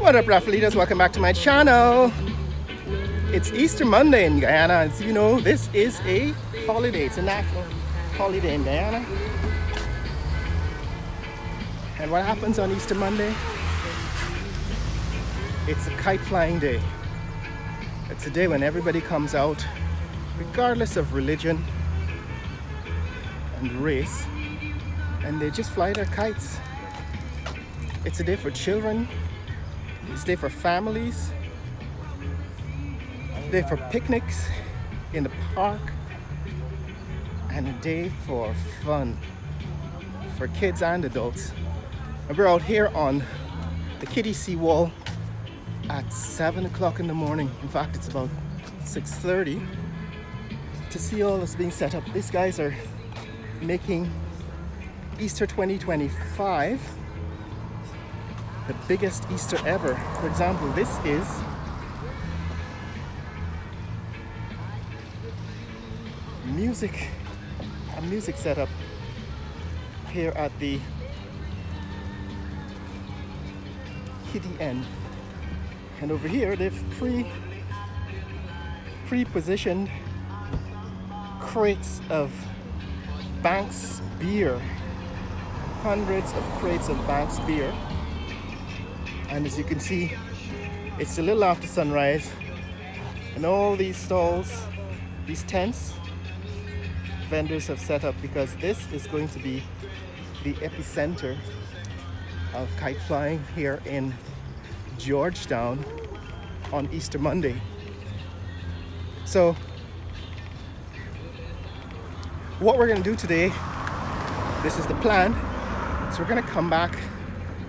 What up, Raffalitas? Welcome back to my channel. It's Easter Monday in Guyana. As you know, this is a holiday. It's a national holiday in Guyana. And what happens on Easter Monday? It's a kite flying day. It's a day when everybody comes out, regardless of religion and race, and they just fly their kites. It's a day for children. It's a day for families. A day for picnics in the park. And a day for fun for kids and adults. And we're out here on the kiddie Seawall at 7 o'clock in the morning. In fact, it's about 6:30 to see all that's being set up. These guys are making Easter 2025 the biggest Easter ever. For example, this is a music setup here at the kiddie end. And over here they've pre-positioned crates of Banks beer. Hundreds of crates of Banks beer. And as you can see, it's a little after sunrise, and all these stalls, these tents, vendors have set up because this is going to be the epicenter of kite flying here in Georgetown on Easter Monday. So what we're going to do today, this is the plan. So we're going to come back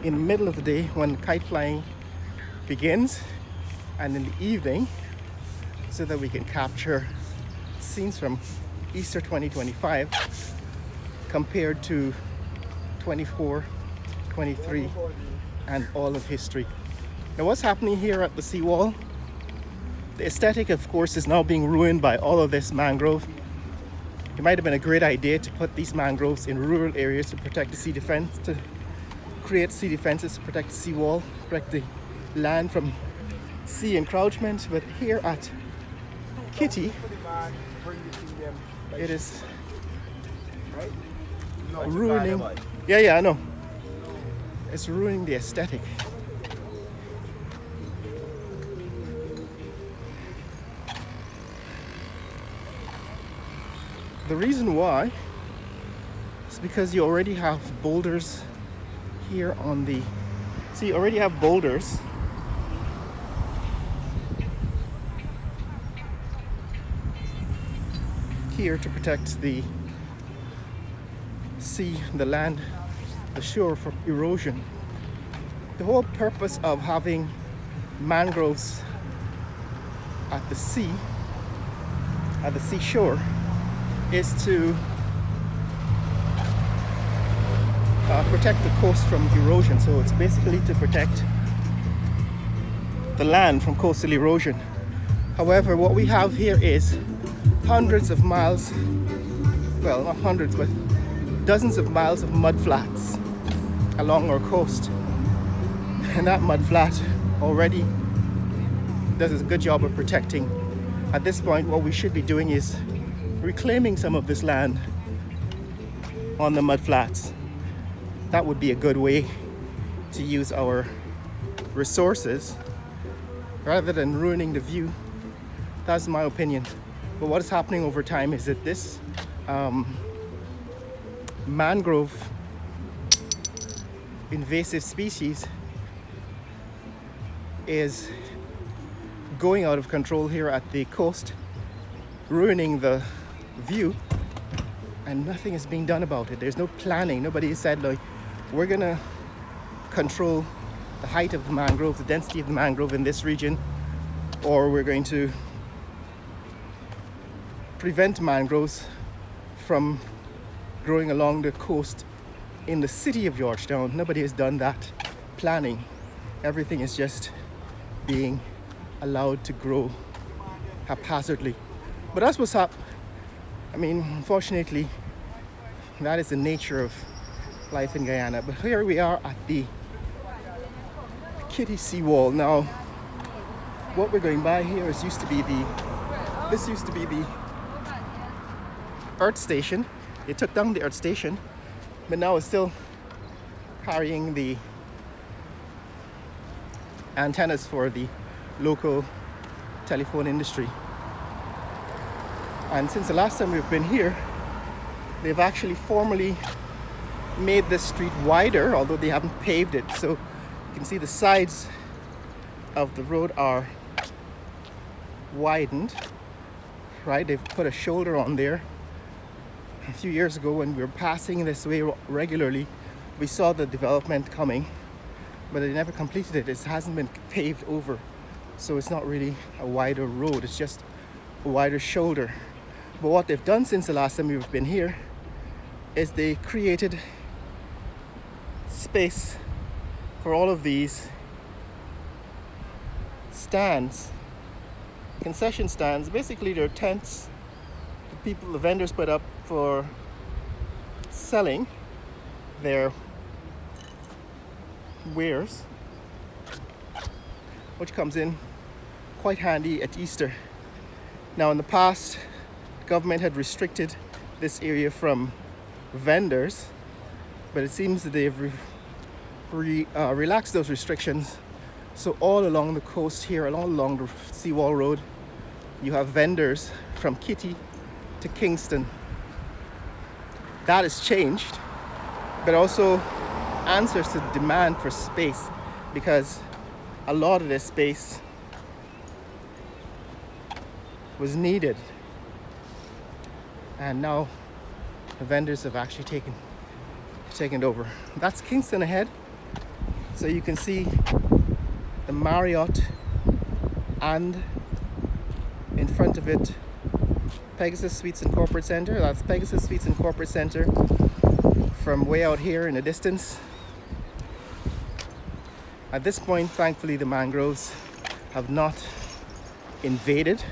in the middle of the day when kite flying begins, and in the evening, so that we can capture scenes from Easter 2025 compared to 24, 23, and all of history. Now, what's happening here at the Seawall? The aesthetic, of course, is now being ruined by all of this mangrove. It might have been a great idea to put these mangroves in rural areas to protect the sea defense, to create sea defenses, to protect the seawall, protect the land from sea encroachment. But here at Kitty, it is ruining. Yeah, I know. It's ruining the aesthetic. The reason why is because you already have boulders here on the, so you already have boulders here to protect the sea, the land, the shore from erosion. The whole purpose of having mangroves at the sea, at the seashore, is to protect the coast from erosion. So it's basically to protect the land from coastal erosion. However, what we have here is hundreds of miles, well, not hundreds, but dozens of miles of mud flats along our coast. And that mud flat already does a good job of protecting. At this point, what we should be doing is reclaiming some of this land on the mud flats. That would be a good way to use our resources rather than ruining the view. That's my opinion. But what is happening over time is that this mangrove invasive species is going out of control here at the coast, ruining the view, and nothing is being done about it. There's no planning. Nobody said, like, we're gonna control the height of the mangrove, the density of the mangrove in this region, or we're going to prevent mangroves from growing along the coast in the city of Georgetown. Nobody has done that planning. Everything is just being allowed to grow haphazardly. But that's what's up. I mean, unfortunately, that is the nature of life in Guyana. But here we are at the Kitty Seawall. Now, what we're going by here is used to be the Earth Station. They took down the Earth Station, but now it's still carrying the antennas for the local telephone industry. And since the last time we've been here, they've actually formally made this street wider, although they haven't paved it. So you can see the sides of the road are widened, right? They've put a shoulder on there. A few years ago, when we were passing this way regularly, we saw the development coming, but they never completed it. It hasn't been paved over, so it's not really a wider road, it's just a wider shoulder. But what they've done since the last time we've been here is they created space for all of these stands, concession stands. Basically, they're tents the vendors put up for selling their wares, which comes in quite handy at Easter. Now, in the past, the government had restricted this area from vendors, but it seems that they've relaxed those restrictions. So all along the coast here, all along the Seawall Road, you have vendors from Kitty to Kingston. That has changed, but also answers to the demand for space, because a lot of this space was needed, and now the vendors have actually taken it over. That's Kingston ahead, so you can see the Marriott, and in front of it Pegasus Suites and Corporate Center. That's Pegasus Suites and Corporate Center from way out here in the distance. At this point, thankfully, the mangroves have not invaded.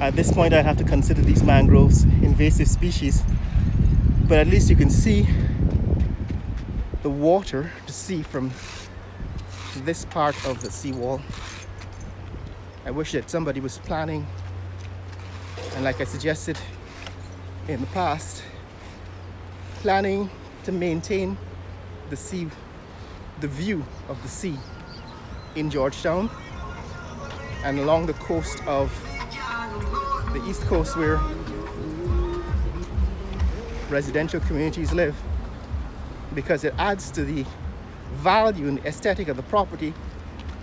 At this point, I'd have to consider these mangroves invasive species, but at least you can see the water, the sea, from this part of the seawall. I wish that somebody was planning, and like I suggested in the past, planning to maintain the sea, the view of the sea in Georgetown and along the coast of the East Coast, where residential communities live, because it adds to the value and aesthetic of the property.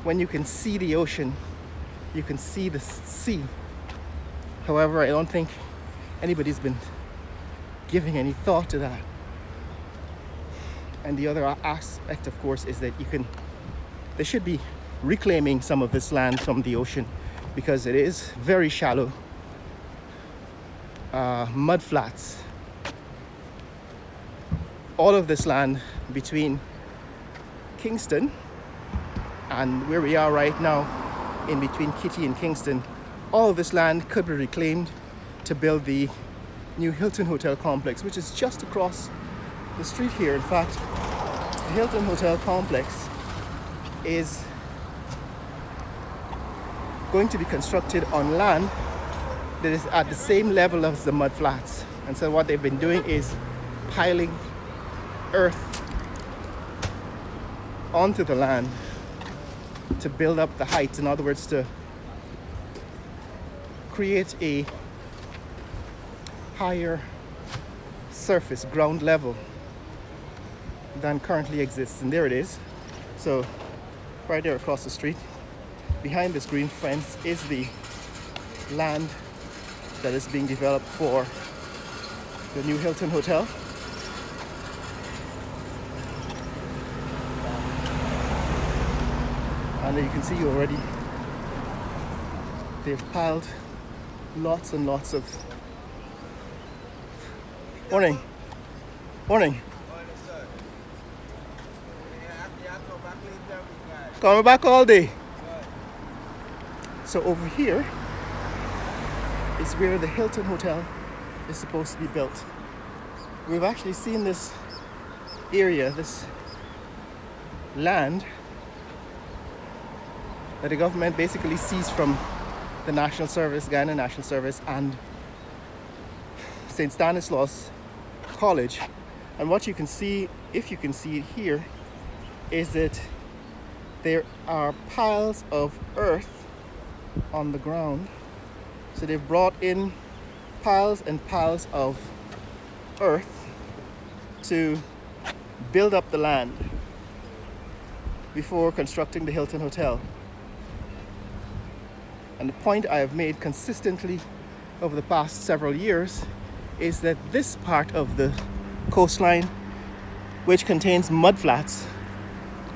When you can see the ocean, you can see the sea. However, I don't think anybody's been giving any thought to that. And the other aspect, of course, is that they should be reclaiming some of this land from the ocean, because it is very shallow mud flats. All of this land between Kingston and where we are right now, in between Kitty and Kingston, all of this land could be reclaimed to build the new Hilton Hotel complex, which is just across the street here. In fact, the Hilton Hotel complex is going to be constructed on land that is at the same level as the mud flats. And so what they've been doing is piling earth onto the land to build up the heights. In other words, to create a higher surface, ground level, than currently exists. And there it is. So right there across the street, behind this green fence, is the land that is being developed for the new Hilton Hotel. And you can see already they've piled lots and lots of... Morning. Morning. Coming back all day. So over here is where the Hilton Hotel is supposed to be built. We've actually seen this area, this land, that the government basically seized from the National Service, Guyana National Service, and St. Stanislaus College. And what you can see, if you can see it here, is that there are piles of earth on the ground. So they've brought in piles and piles of earth to build up the land before constructing the Hilton Hotel. And the point I have made consistently over the past several years is that this part of the coastline, which contains mudflats,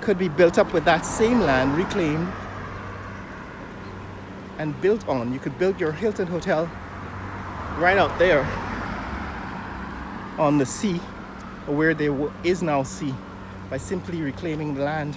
could be built up with that same land, reclaimed and built on. You could build your Hilton Hotel right out there on the sea, or where there is now sea, by simply reclaiming the land